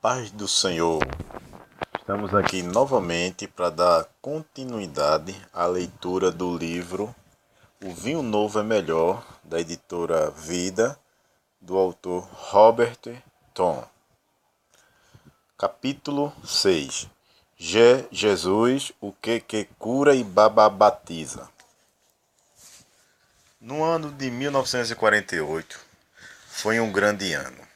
Paz do Senhor. Estamos aqui novamente para dar continuidade à leitura do livro O Vinho Novo é Melhor, da editora Vida, do autor Robert Thom. Capítulo 6. Jesus, o que cura e bababatiza. No ano de 1948, foi um grande ano.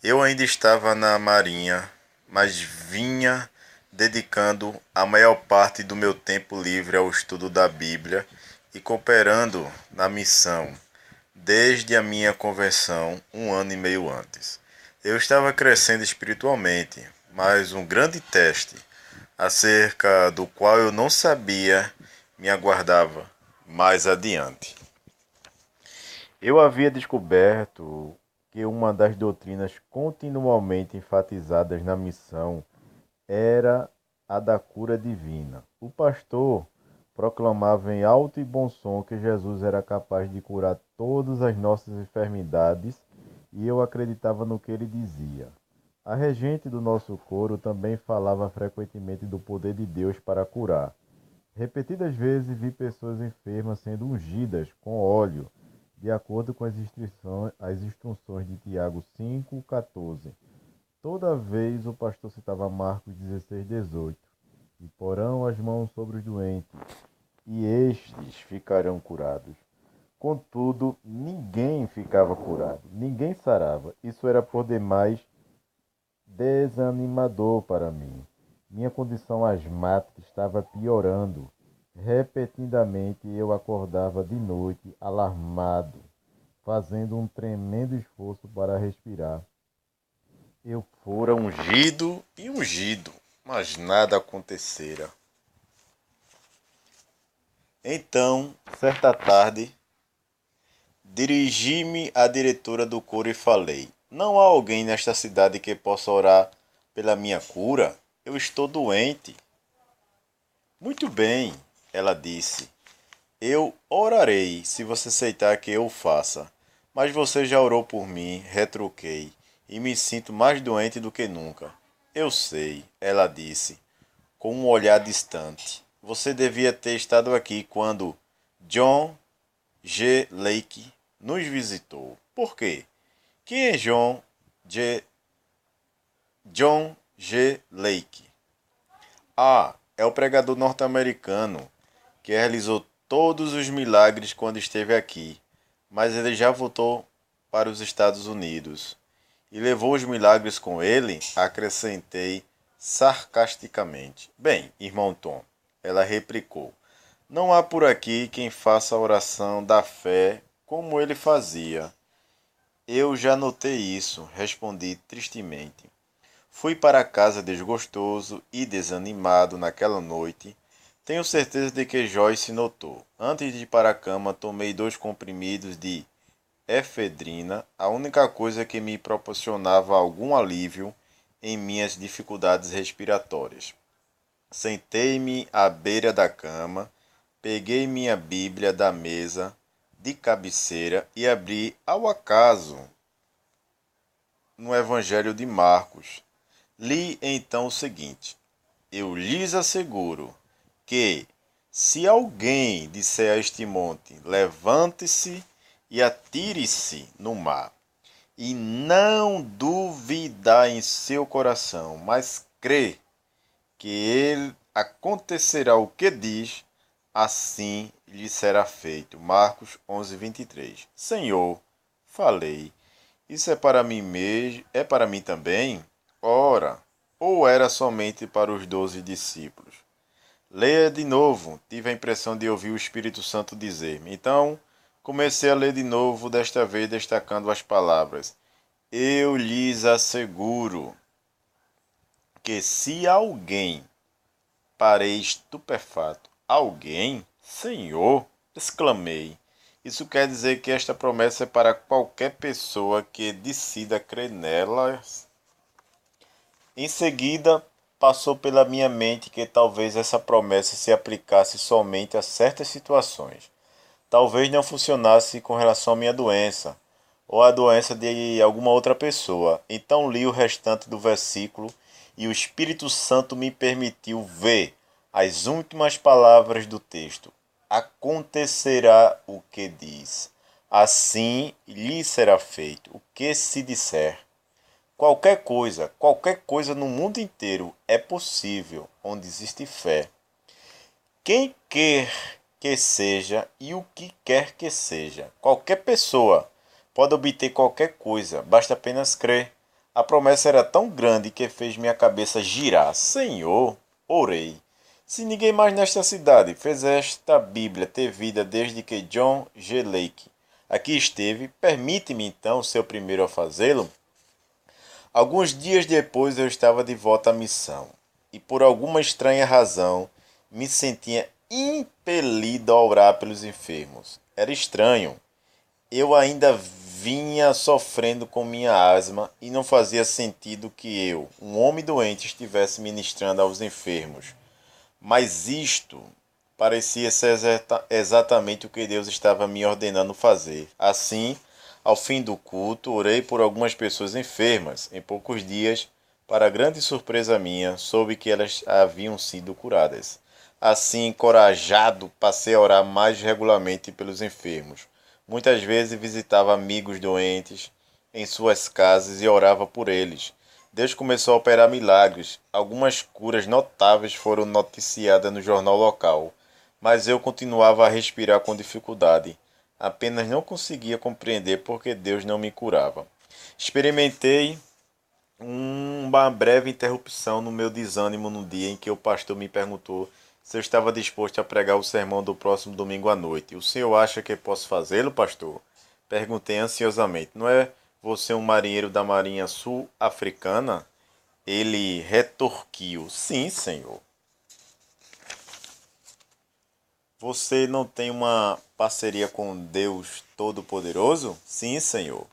Eu ainda estava na Marinha, mas vinha dedicando a maior parte do meu tempo livre ao estudo da Bíblia e cooperando na missão, desde a minha conversão 1 ano e meio antes. Eu estava crescendo espiritualmente, mas um grande teste, acerca do qual eu não sabia, me aguardava mais adiante. Eu havia descoberto que uma das doutrinas continuamente enfatizadas na missão era a da cura divina. O pastor proclamava em alto e bom som que Jesus era capaz de curar todas as nossas enfermidades e eu acreditava no que ele dizia. A regente do nosso coro também falava frequentemente do poder de Deus para curar. Repetidas vezes vi pessoas enfermas sendo ungidas com óleo, de acordo com as instruções de Tiago 5,14. Toda vez o pastor citava Marcos 16,18. E porão as mãos sobre os doentes, e estes ficarão curados. Contudo, ninguém ficava curado, ninguém sarava. Isso era por demais desanimador para mim. Minha condição asmática estava piorando. Repetidamente eu acordava de noite, alarmado, fazendo um tremendo esforço para respirar. Eu fora ungido e ungido, mas nada acontecera. Então, certa tarde, dirigi-me à diretora do coro e falei: não há alguém nesta cidade que possa orar pela minha cura? Eu estou doente. Muito bem, ela disse. Eu orarei se você aceitar que eu o faça. Mas você já orou por mim, retruquei, e me sinto mais doente do que nunca. Eu sei, ela disse, com um olhar distante. Você devia ter estado aqui quando John G. Lake nos visitou. Por quê? Quem é John G. Lake? Ah, é o pregador norte-americano que realizou todos os milagres quando esteve aqui, mas ele já voltou para os Estados Unidos. E levou os milagres com ele? Acrescentei sarcasticamente. Bem, irmão Tom, ela replicou, não há por aqui quem faça a oração da fé como ele fazia. Eu já notei isso, respondi tristemente. Fui para casa desgostoso e desanimado naquela noite. Tenho certeza de que Joyce notou. Antes de ir para a cama, tomei 2 comprimidos de efedrina, a única coisa que me proporcionava algum alívio em minhas dificuldades respiratórias. Sentei-me à beira da cama, peguei minha Bíblia da mesa de cabeceira e abri ao acaso no Evangelho de Marcos. Li então o seguinte: eu lhes asseguro que, se alguém disser a este monte, levante-se e atire-se no mar, e não duvidar em seu coração, mas crê que ele acontecerá o que diz, assim lhe será feito. Marcos 11:23. Senhor, falei, isso é para mim mesmo, é para mim também? Ora, ou era somente para os 12 discípulos? Leia de novo, tive a impressão de ouvir o Espírito Santo dizer-me. Então, comecei a ler de novo, desta vez destacando as palavras. Eu lhes asseguro que se alguém, parei estupefato, alguém? Senhor, exclamei. Isso quer dizer que esta promessa é para qualquer pessoa que decida crer nelas? Em seguida, passou pela minha mente que talvez essa promessa se aplicasse somente a certas situações. Talvez não funcionasse com relação à minha doença, ou a doença de alguma outra pessoa. Então li o restante do versículo e o Espírito Santo me permitiu ver as últimas palavras do texto. Acontecerá o que diz. Assim lhe será feito o que se disser. Qualquer coisa no mundo inteiro é possível onde existe fé. Quem quer que seja e o que quer que seja, qualquer pessoa pode obter qualquer coisa, basta apenas crer. A promessa era tão grande que fez minha cabeça girar. Senhor, orei. Se ninguém mais nesta cidade fez esta Bíblia ter vida desde que John G. Lake aqui esteve, permite-me então ser o primeiro a fazê-lo? Alguns dias depois eu estava de volta à missão e por alguma estranha razão me sentia impelido a orar pelos enfermos. Era estranho. Eu ainda vinha sofrendo com minha asma e não fazia sentido que eu, um homem doente, estivesse ministrando aos enfermos. Mas isto parecia ser exatamente o que Deus estava me ordenando fazer. Assim, ao fim do culto, orei por algumas pessoas enfermas. Em poucos dias, para grande surpresa minha, soube que elas haviam sido curadas. Assim, encorajado, passei a orar mais regularmente pelos enfermos. Muitas vezes visitava amigos doentes em suas casas e orava por eles. Deus começou a operar milagres. Algumas curas notáveis foram noticiadas no jornal local, mas eu continuava a respirar com dificuldade. Apenas não conseguia compreender por que Deus não me curava. Experimentei uma breve interrupção no meu desânimo no dia em que o pastor me perguntou se eu estava disposto a pregar o sermão do próximo domingo à noite. O senhor acha que posso fazê-lo, pastor? Perguntei ansiosamente. Não é você um marinheiro da Marinha Sul-Africana? Ele retorquiu. Sim, senhor. Você não tem uma parceria com Deus Todo-Poderoso? Sim, senhor.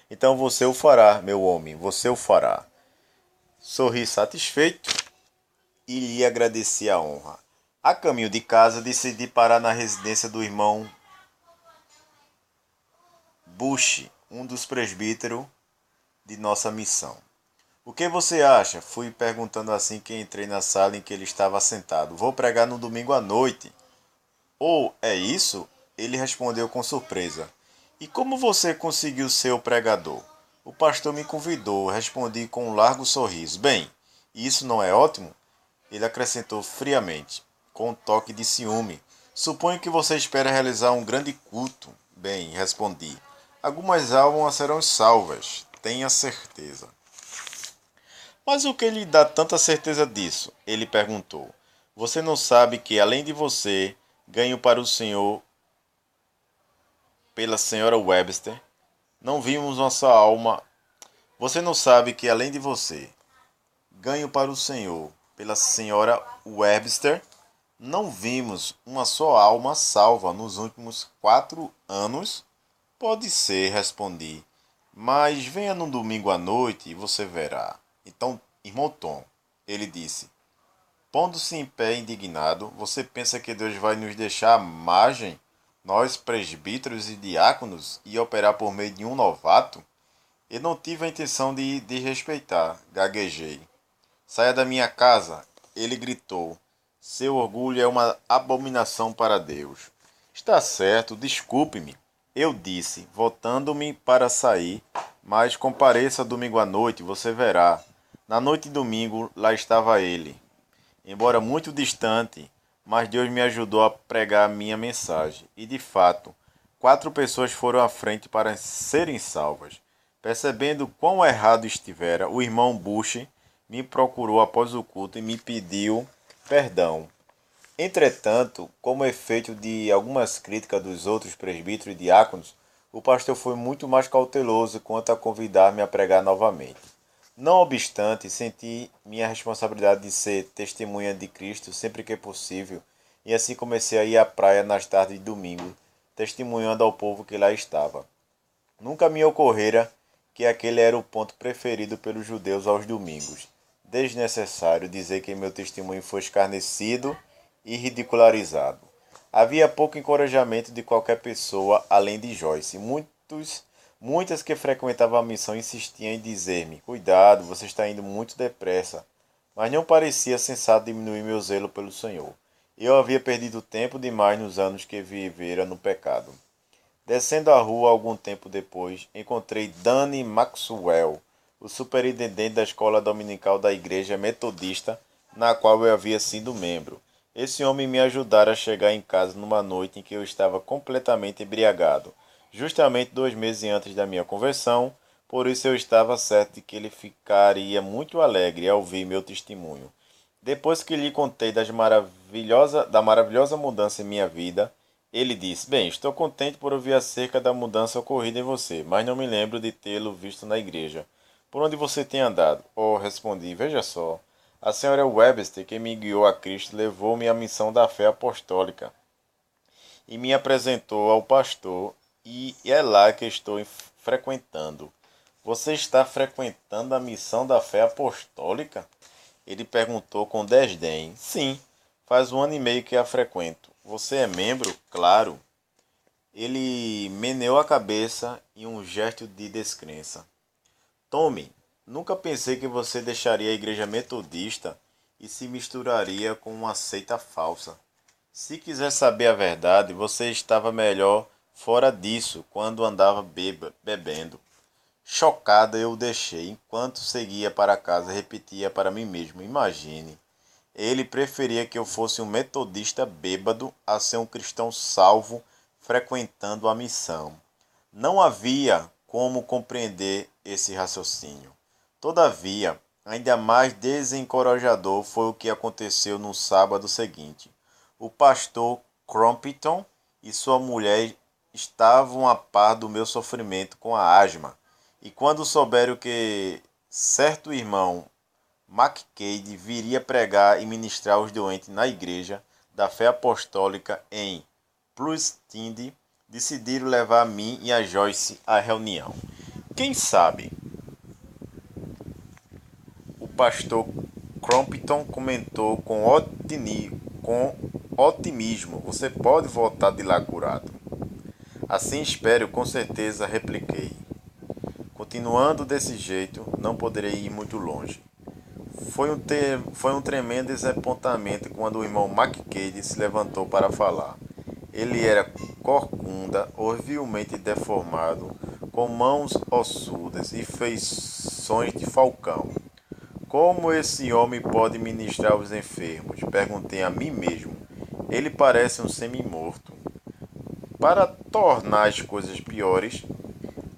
Então você o fará, meu homem, você o fará. Sorri satisfeito e lhe agradeci a honra. A caminho de casa, decidi parar na residência do irmão Bush, um dos presbíteros de nossa missão. O que você acha? Fui perguntando assim que entrei na sala em que ele estava sentado. Vou pregar no domingo à noite. Oh, é isso? Ele respondeu com surpresa. E como você conseguiu ser o pregador? O pastor me convidou, respondi com um largo sorriso. Bem, isso não é ótimo? Ele acrescentou friamente, com um toque de ciúme. Suponho que você espera realizar um grande culto. Bem, respondi. Algumas almas serão salvas, tenha certeza. Mas o que lhe dá tanta certeza disso? Ele perguntou. Você não sabe que, além de você, ganho para o senhor pela senhora Webster? Não vimos nossa alma. Você não sabe que, além de você, ganho para o senhor pela senhora Webster? Não vimos uma só alma salva nos últimos 4 anos? Pode ser, respondi. Mas venha no domingo à noite e você verá. Então, irmão Tom, ele disse, pondo-se em pé indignado, você pensa que Deus vai nos deixar à margem, nós presbíteros e diáconos, e operar por meio de um novato? Eu não tive a intenção de desrespeitar, gaguejei. Saia da minha casa, ele gritou. Seu orgulho é uma abominação para Deus. Está certo, desculpe-me, eu disse, voltando-me para sair, mas compareça domingo à noite, você verá. Na noite de domingo, lá estava ele. Embora muito distante, mas Deus me ajudou a pregar a minha mensagem. E de fato, 4 pessoas foram à frente para serem salvas. Percebendo quão errado estivera, o irmão Bush me procurou após o culto e me pediu perdão. Entretanto, como efeito de algumas críticas dos outros presbíteros e diáconos, o pastor foi muito mais cauteloso quanto a convidar-me a pregar novamente. Não obstante, senti minha responsabilidade de ser testemunha de Cristo sempre que possível, e assim comecei a ir à praia nas tardes de domingo, testemunhando ao povo que lá estava. Nunca me ocorrera que aquele era o ponto preferido pelos judeus aos domingos. Desnecessário dizer que meu testemunho foi escarnecido e ridicularizado. Havia pouco encorajamento de qualquer pessoa além de Joyce. Muitos Muitas que frequentavam a missão insistiam em dizer-me: cuidado, você está indo muito depressa. Mas não parecia sensato diminuir meu zelo pelo Senhor. Eu havia perdido tempo demais nos anos que vivera no pecado. Descendo a rua algum tempo depois, encontrei Danny Maxwell, o superintendente da escola dominical da igreja metodista, na qual eu havia sido membro. Esse homem me ajudara a chegar em casa numa noite em que eu estava completamente embriagado, justamente 2 meses antes da minha conversão, por isso eu estava certo de que ele ficaria muito alegre ao ouvir meu testemunho. Depois que lhe contei da maravilhosa mudança em minha vida, ele disse: bem, estou contente por ouvir acerca da mudança ocorrida em você, mas não me lembro de tê-lo visto na igreja. Por onde você tem andado? Oh, respondi, veja só. A senhora Webster, que me guiou a Cristo, levou-me à missão da fé apostólica e me apresentou ao pastor, e é lá que estou frequentando. Você está frequentando a missão da fé apostólica? Ele perguntou com desdém. Sim, faz 1 ano e meio que a frequento. Você é membro? Claro. Ele meneou a cabeça em um gesto de descrença. Tome, nunca pensei que você deixaria a igreja metodista e se misturaria com uma seita falsa. Se quiser saber a verdade, você estava melhor fora disso quando andava bebendo. Chocada, eu o deixei. Enquanto seguia para casa, repetia para mim mesmo: imagine. Ele preferia que eu fosse um metodista bêbado a ser um cristão salvo frequentando a missão. Não havia como compreender esse raciocínio. Todavia, ainda mais desencorajador foi o que aconteceu no sábado seguinte. O pastor Crompton e sua mulher estavam a par do meu sofrimento com a asma, e quando souberam que certo irmão McCade viria pregar e ministrar aos doentes na igreja da fé apostólica em Plumstead, decidiram levar a mim e a Joyce à reunião. Quem sabe? O pastor Crompton comentou com otimismo. Você pode voltar de lá curado. Assim espero, com certeza, repliquei. Continuando desse jeito, não poderei ir muito longe. Foi um tremendo desapontamento quando o irmão McCade se levantou para falar. Ele era corcunda, horrivelmente deformado, com mãos ossudas e feições de falcão. Como esse homem pode ministrar aos enfermos? Perguntei a mim mesmo. Ele parece um semi-morto. Para tornar as coisas piores,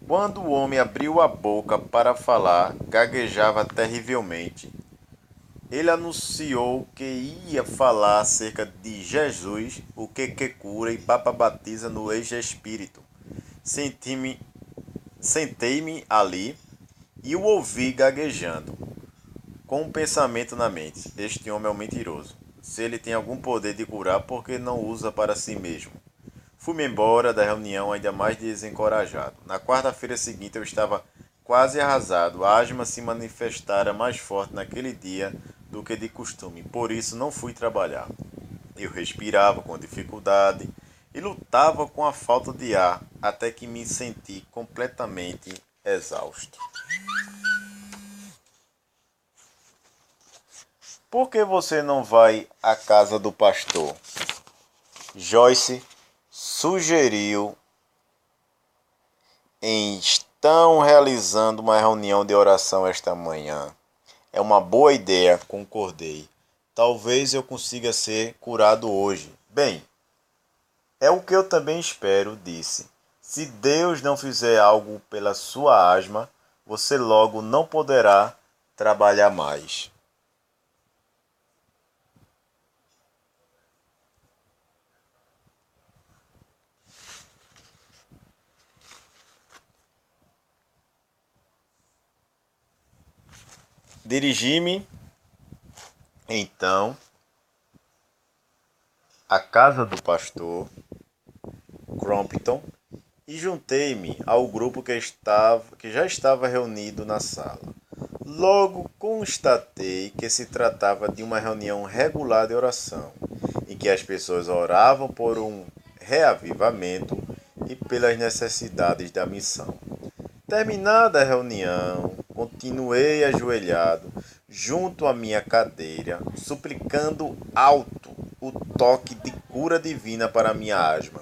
quando o homem abriu a boca para falar, gaguejava terrivelmente. Ele anunciou que ia falar acerca de Jesus, o que cura e Papa batiza no ex-espírito. Sentei-me ali e o ouvi gaguejando, com um pensamento na mente: este homem é um mentiroso. Se ele tem algum poder de curar, por que não usa para si mesmo? Fui-me embora da reunião ainda mais desencorajado. Na quarta-feira seguinte eu estava quase arrasado. A asma se manifestara mais forte naquele dia do que de costume, por isso não fui trabalhar. Eu respirava com dificuldade e lutava com a falta de ar até que me senti completamente exausto. Por que você não vai à casa do pastor? Joyce sugeriu. Estão realizando uma reunião de oração esta manhã. É uma boa ideia, concordei. Talvez eu consiga ser curado hoje. Bem, é o que eu também espero, disse. Se Deus não fizer algo pela sua asma, você logo não poderá trabalhar mais. Dirigi-me, então, à casa do pastor Crompton e juntei-me ao grupo que já estava reunido na sala. Logo constatei que se tratava de uma reunião regular de oração, em que as pessoas oravam por um reavivamento e pelas necessidades da missão. Terminada a reunião, continuei ajoelhado junto à minha cadeira, suplicando alto o toque de cura divina para minha asma.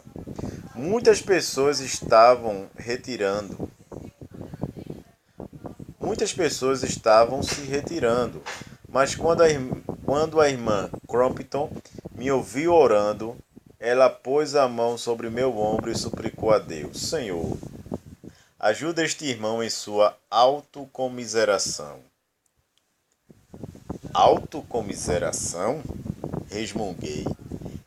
Muitas pessoas estavam retirando. Muitas pessoas estavam se retirando, mas quando a irmã Crompton me ouviu orando, ela pôs a mão sobre meu ombro e suplicou a Deus: Senhor, ajuda este irmão em sua autocomiseração. Autocomiseração? Resmunguei.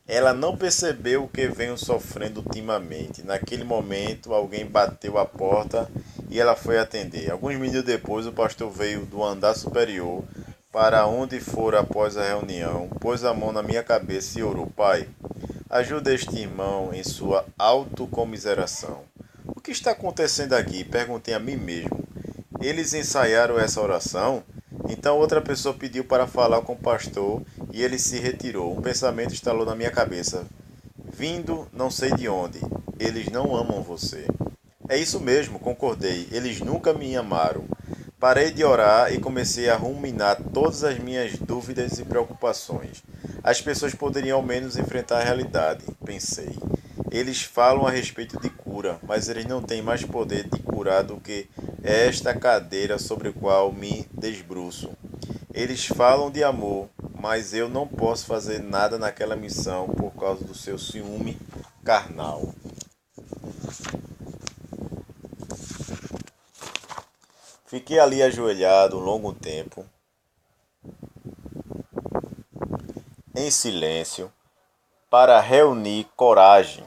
Ela não percebeu o que venho sofrendo ultimamente. Naquele momento, alguém bateu a porta e ela foi atender. Alguns minutos depois, o pastor veio do andar superior para onde fora após a reunião, pôs a mão na minha cabeça e orou: Pai, ajuda este irmão em sua autocomiseração. O que está acontecendo aqui? Perguntei a mim mesmo. Eles ensaiaram essa oração? Então outra pessoa pediu para falar com o pastor e ele se retirou. Um pensamento estalou na minha cabeça. Vindo não sei de onde. Eles não amam você. É isso mesmo, concordei. Eles nunca me amaram. Parei de orar e comecei a ruminar todas as minhas dúvidas e preocupações. As pessoas poderiam ao menos enfrentar a realidade, pensei. Eles falam a respeito de cura, mas eles não têm mais poder de curar do que esta cadeira sobre a qual me desbruço. Eles falam de amor, mas eu não posso fazer nada naquela missão por causa do seu ciúme carnal. Fiquei ali ajoelhado um longo tempo, em silêncio, para reunir coragem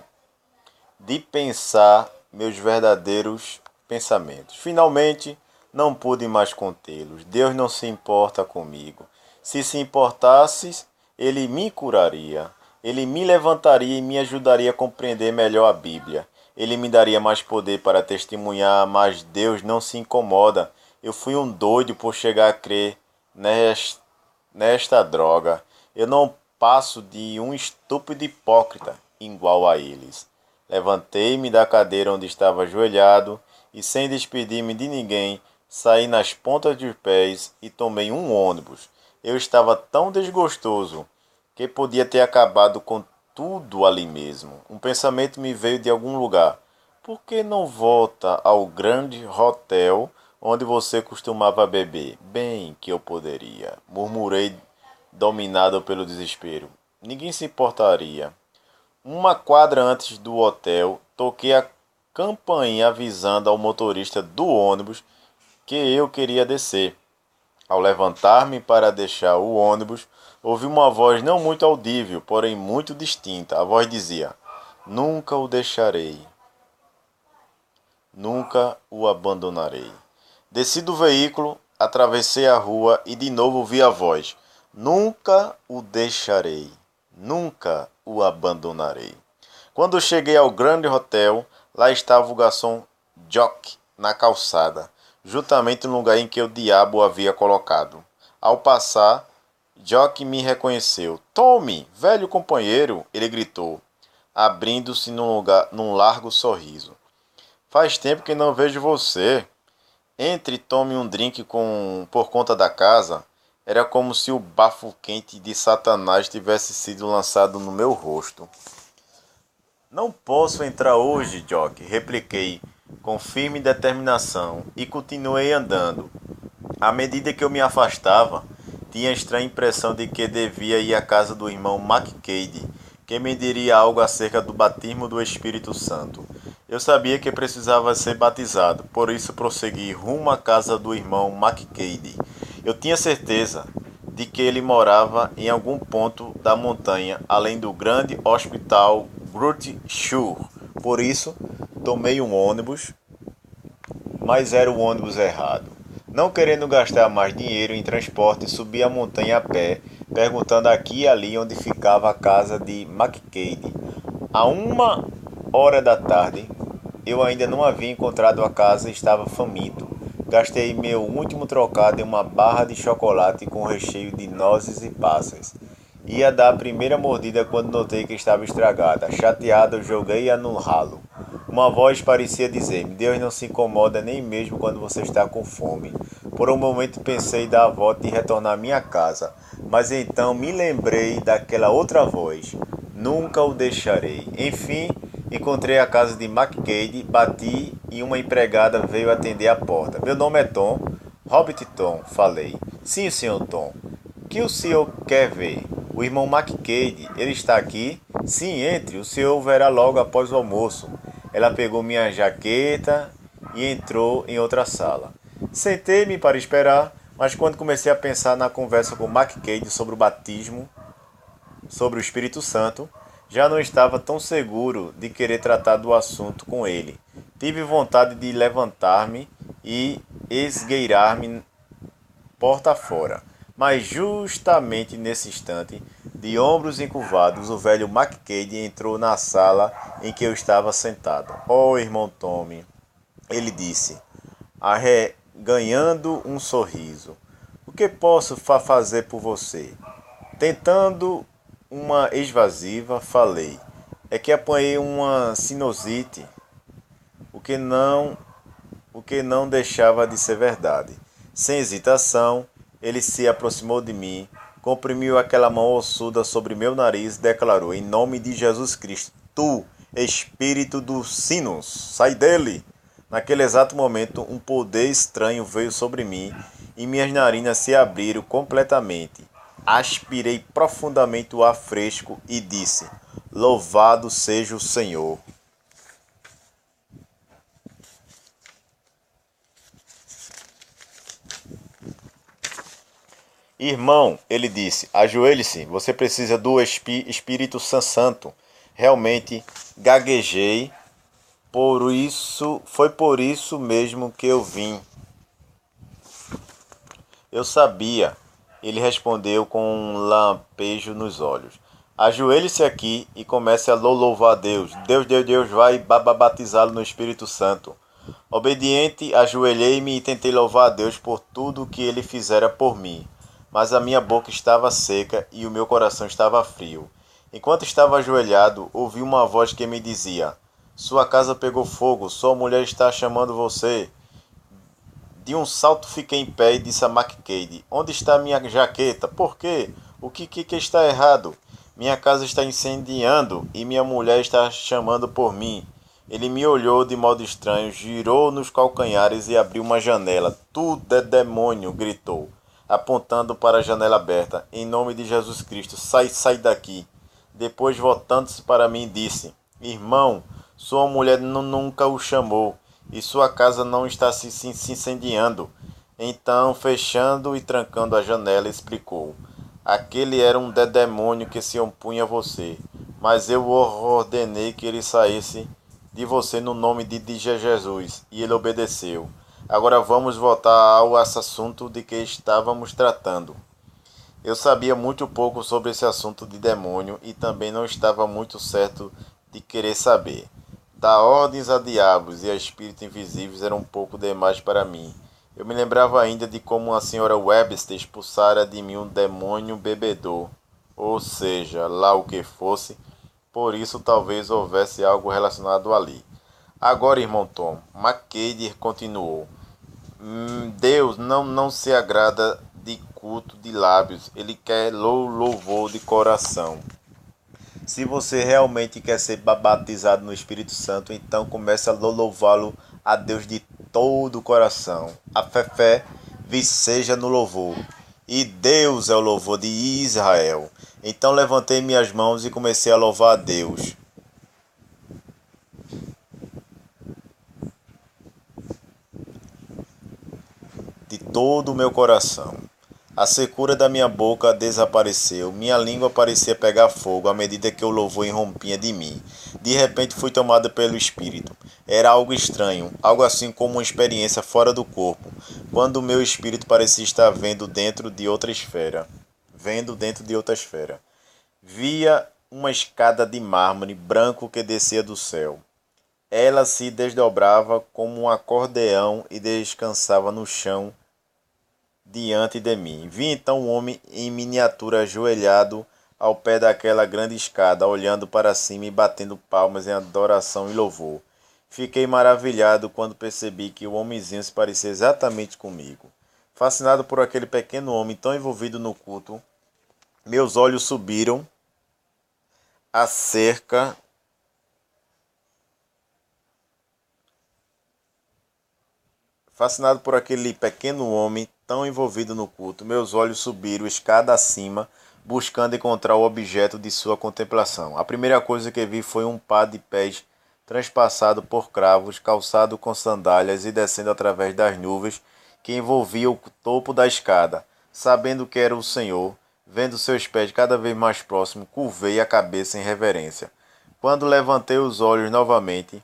de pensar meus verdadeiros pensamentos. Finalmente, não pude mais contê-los. Deus não se importa comigo. Se importasse, Ele me curaria. Ele me levantaria e me ajudaria a compreender melhor a Bíblia. Ele me daria mais poder para testemunhar, mas Deus não se incomoda. Eu fui um doido por chegar a crer nesta droga. Eu não passo de um estúpido hipócrita igual a eles. Levantei-me da cadeira onde estava ajoelhado e, sem despedir-me de ninguém, saí nas pontas dos pés e tomei um ônibus. Eu estava tão desgostoso que podia ter acabado com tudo ali mesmo. Um pensamento me veio de algum lugar. Por que não volta ao grande hotel onde você costumava beber? Bem que eu poderia, murmurei, dominado pelo desespero. Ninguém se importaria. Uma quadra antes do hotel, toquei a campainha avisando ao motorista do ônibus que eu queria descer. Ao levantar-me para deixar o ônibus, ouvi uma voz não muito audível, porém muito distinta. A voz dizia: Nunca o deixarei. Nunca o abandonarei. Desci do veículo, atravessei a rua e de novo ouvi a voz: Nunca o deixarei. Nunca o abandonarei. Quando cheguei ao grande hotel, lá estava o garçom Jock na calçada, juntamente no lugar em que o diabo o havia colocado. Ao passar, Jock me reconheceu. Tommy, velho companheiro, ele gritou, abrindo-se num largo sorriso. Faz tempo que não vejo você. Entre e tome um drink por conta da casa. Era como se o bafo quente de Satanás tivesse sido lançado no meu rosto. Não posso entrar hoje, Jock, repliquei com firme determinação e continuei andando. À medida que eu me afastava, tinha a estranha impressão de que devia ir à casa do irmão McCade, que me diria algo acerca do batismo do Espírito Santo. Eu sabia que precisava ser batizado, por isso prossegui rumo à casa do irmão McCade. Eu tinha certeza de que ele morava em algum ponto da montanha, além do grande hospital Groot Schuur. Por isso, tomei um ônibus, mas era o ônibus errado. Não querendo gastar mais dinheiro em transporte, subi a montanha a pé, perguntando aqui e ali onde ficava a casa de McCade. A 1 hora da tarde, eu ainda não havia encontrado a casa e estava faminto. Gastei meu último trocado em uma barra de chocolate com recheio de nozes e passas. Ia dar a primeira mordida quando notei que estava estragada. Chateado, joguei-a no ralo. Uma voz parecia dizer-me: Deus não se incomoda nem mesmo quando você está com fome. Por um momento pensei dar a volta e retornar à minha casa, mas então me lembrei daquela outra voz: Nunca o deixarei. Enfim, encontrei a casa de McCade, bati e uma empregada veio atender a porta. Meu nome é Tom. Robert Tom, falei. Sim, senhor Tom. Que o senhor quer ver? O irmão McCade, ele está aqui? Sim, entre. O senhor o verá logo após o almoço. Ela pegou minha jaqueta e entrou em outra sala. Sentei-me para esperar, mas quando comecei a pensar na conversa com McCade sobre o batismo, sobre o Espírito Santo, já não estava tão seguro de querer tratar do assunto com ele. Tive vontade de levantar-me e esgueirar-me porta fora. Mas justamente nesse instante, de ombros encurvados, o velho McCade entrou na sala em que eu estava sentado. Oh, irmão Tommy, ele disse, arreganhando um sorriso. O que posso fazer por você? Tentando uma esvasiva, falei. É que apanhei uma sinusite, o que não, o que não deixava de ser verdade. Sem hesitação, ele se aproximou de mim, comprimiu aquela mão ossuda sobre meu nariz e declarou, em nome de Jesus Cristo, tu, espírito dos sinos, sai dele! Naquele exato momento, um poder estranho veio sobre mim e minhas narinas se abriram completamente. Aspirei profundamente o ar fresco e disse, louvado seja o Senhor. Irmão, ele disse, ajoelhe-se, você precisa do Espírito Santo. Realmente gaguejei, foi por isso mesmo que eu vim. Eu sabia, ele respondeu com um lampejo nos olhos. Ajoelhe-se aqui e comece a louvar a Deus. Deus vai batizá-lo no Espírito Santo. Obediente, ajoelhei-me e tentei louvar a Deus por tudo o que ele fizera por mim. Mas a minha boca estava seca e o meu coração estava frio. Enquanto estava ajoelhado, ouvi uma voz que me dizia: Sua casa pegou fogo, sua mulher está chamando você. De um salto fiquei em pé e disse a McCade: Onde está minha jaqueta? Por quê? O que está errado? Minha casa está incendiando e minha mulher está chamando por mim. Ele me olhou de modo estranho, girou nos calcanhares e abriu uma janela. Tudo é demônio! Gritou, apontando para a janela aberta. Em nome de Jesus Cristo, sai daqui. Depois, voltando-se para mim, disse: Irmão, sua mulher nunca o chamou e sua casa não está se incendiando. Então, fechando e trancando a janela, explicou: Aquele era um demônio que se opunha a você, mas eu ordenei que ele saísse de você no nome de Jesus, e ele obedeceu. Agora vamos voltar ao assunto de que estávamos tratando. Eu sabia muito pouco sobre esse assunto de demônio e também não estava muito certo de querer saber. Dar ordens a diabos e a espíritos invisíveis era um pouco demais para mim. Eu me lembrava ainda de como a senhora Webster expulsara de mim um demônio bebedor, ou seja, lá o que fosse, por isso talvez houvesse algo relacionado ali. Agora, irmão Tom, McCade continuou. Deus não se agrada de culto de lábios, ele quer louvor de coração. Se você realmente quer ser batizado no Espírito Santo, então comece a louvá-lo a Deus de todo o coração. A fé seja no louvor. E Deus é o louvor de Israel. Então levantei minhas mãos e comecei a louvar a Deus. De todo o meu coração. A secura da minha boca desapareceu, minha língua parecia pegar fogo à medida que o louvor irrompia de mim. De repente fui tomada pelo espírito. Era algo estranho, algo assim como uma experiência fora do corpo, quando o meu espírito parecia estar vendo dentro de outra esfera. Via uma escada de mármore branco que descia do céu. Ela se desdobrava como um acordeão e descansava no chão diante de mim. Vi então um homem em miniatura ajoelhado ao pé daquela grande escada, olhando para cima e batendo palmas em adoração e louvor. Fiquei maravilhado quando percebi que o homenzinho se parecia exatamente comigo. Fascinado por aquele pequeno homem tão envolvido no culto, meus olhos subiram a cerca. Fascinado por aquele pequeno homem tão envolvido no culto, meus olhos subiram escada acima, buscando encontrar o objeto de sua contemplação. A primeira coisa que vi foi um par de pés transpassado por cravos, calçado com sandálias e descendo através das nuvens que envolviam o topo da escada. Sabendo que era o Senhor, vendo seus pés cada vez mais próximos, curvei a cabeça em reverência. Quando levantei os olhos novamente,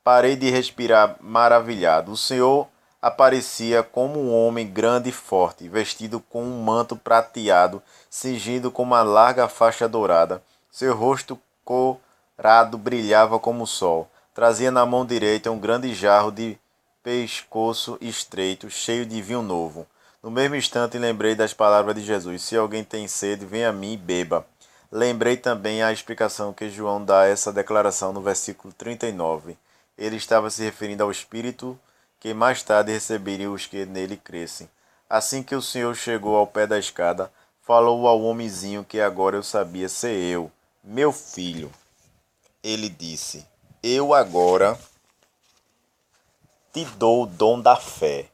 parei de respirar maravilhado. O Senhor aparecia como um homem grande e forte, vestido com um manto prateado, cingido com uma larga faixa dourada. Seu rosto corado brilhava como o sol. Trazia na mão direita um grande jarro de pescoço estreito, cheio de vinho novo. No mesmo instante lembrei das palavras de Jesus: se alguém tem sede, venha a mim e beba. Lembrei também a explicação que João dá a essa declaração no versículo 39. Ele estava se referindo ao Espírito que mais tarde receberia os que nele crescem. Assim que o Senhor chegou ao pé da escada, falou ao homenzinho que agora eu sabia ser eu, meu filho. Ele disse: eu agora te dou o dom da fé.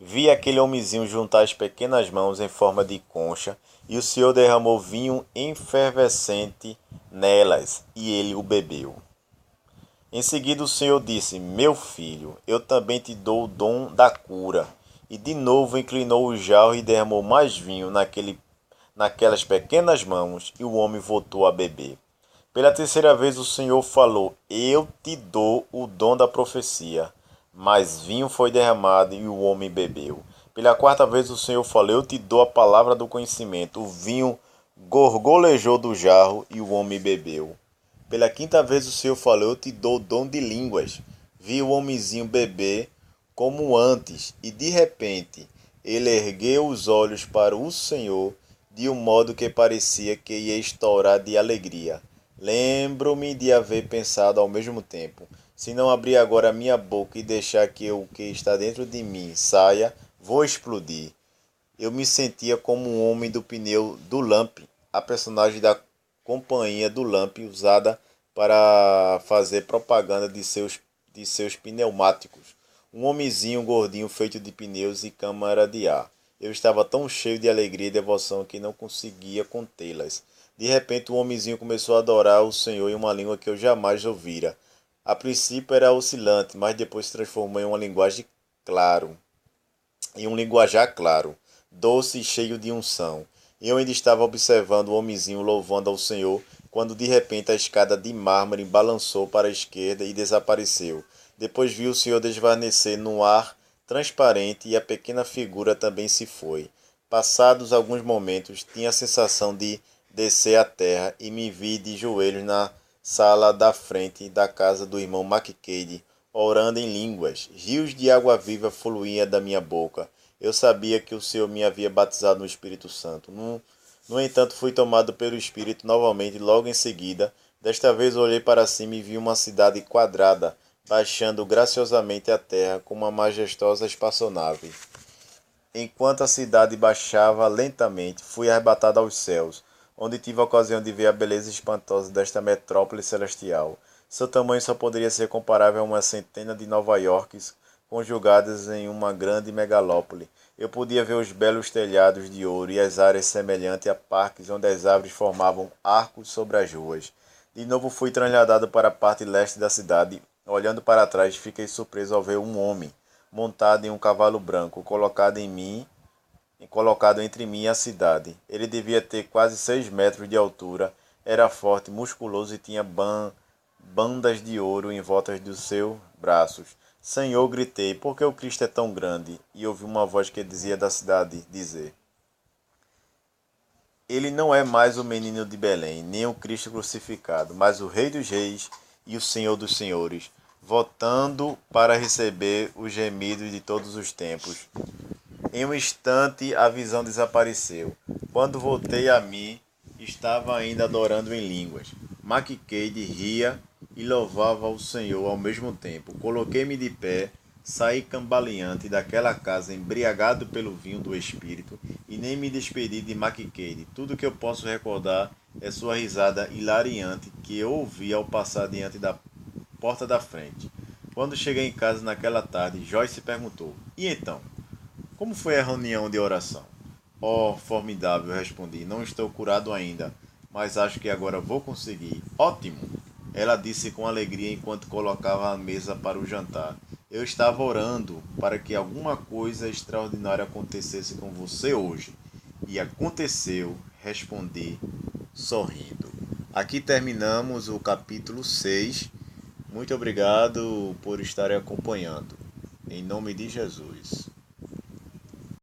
Vi aquele homenzinho juntar as pequenas mãos em forma de concha, e o Senhor derramou vinho efervescente nelas, e ele o bebeu. Em seguida o Senhor disse: meu filho, eu também te dou o dom da cura. E de novo inclinou o jarro e derramou mais vinho naquelas pequenas mãos, e o homem voltou a beber. Pela terceira vez o Senhor falou: eu te dou o dom da profecia. Mas vinho foi derramado e o homem bebeu. Pela quarta vez o Senhor falou: eu te dou a palavra do conhecimento. O vinho gorgolejou do jarro e o homem bebeu. Pela quinta vez o Senhor falou: eu te dou o dom de línguas. Vi o homenzinho beber como antes, e de repente ele ergueu os olhos para o Senhor de um modo que parecia que ia estourar de alegria. Lembro-me de haver pensado ao mesmo tempo: se não abrir agora a minha boca e deixar que o que está dentro de mim saia, vou explodir. Eu me sentia como um homem do pneu do Lamp, a personagem da companhia do Lamp usada para fazer propaganda de seus pneumáticos. Um homenzinho gordinho feito de pneus e câmara de ar. Eu estava tão cheio de alegria e devoção que não conseguia contê-las. De repente o homenzinho começou a adorar o Senhor em uma língua que eu jamais ouvira. A princípio era oscilante, mas depois se transformou em uma linguagem claro, em um linguajar claro, doce e cheio de unção. Eu ainda estava observando o homenzinho louvando ao Senhor, quando de repente a escada de mármore balançou para a esquerda e desapareceu. Depois vi o Senhor desvanecer no ar transparente e a pequena figura também se foi. Passados alguns momentos, tinha a sensação de descer à terra e me vi de joelhos na sala da frente da casa do irmão Macquarie, orando em línguas. Rios de água viva fluíam da minha boca. Eu sabia que o Senhor me havia batizado no Espírito Santo. No entanto, fui tomado pelo Espírito novamente logo em seguida. Desta vez olhei para cima e vi uma cidade quadrada, baixando graciosamente a terra com uma majestosa espaçonave. Enquanto a cidade baixava lentamente, fui arrebatado aos céus, onde tive a ocasião de ver a beleza espantosa desta metrópole celestial. Seu tamanho só poderia ser comparável a uma centena de Nova Yorks conjugadas em uma grande megalópole. Eu podia ver os belos telhados de ouro e as áreas semelhantes a parques onde as árvores formavam arcos sobre as ruas. De novo fui trasladado para a parte leste da cidade. Olhando para trás, fiquei surpreso ao ver um homem montado em um cavalo branco, colocado entre mim e a cidade. Ele devia ter quase 6 metros de altura, era forte, musculoso e tinha bandas de ouro em volta dos seus braços. Senhor, gritei, por que o Cristo é tão grande? E ouvi uma voz que dizia da cidade dizer: ele não é mais o menino de Belém, nem o Cristo crucificado, mas o Rei dos Reis e o Senhor dos Senhores, voltando para receber os gemidos de todos os tempos. Em um instante a visão desapareceu. Quando voltei a mim, estava ainda adorando em línguas. Macquarie ria e louvava ao Senhor ao mesmo tempo. Coloquei-me de pé, saí cambaleante daquela casa, embriagado pelo vinho do Espírito, e nem me despedi de Mackay. Tudo que eu posso recordar é sua risada hilariante que eu ouvi ao passar diante da porta da frente. Quando cheguei em casa naquela tarde, Joyce perguntou: E então? Como foi a reunião de oração? Oh, formidável, respondi. Não estou curado ainda, mas acho que agora vou conseguir. Ótimo! Ela disse com alegria enquanto colocava a mesa para o jantar. Eu estava orando para que alguma coisa extraordinária acontecesse com você hoje. E aconteceu, respondi, sorrindo. Aqui terminamos o capítulo 6. Muito obrigado por estarem acompanhando. Em nome de Jesus.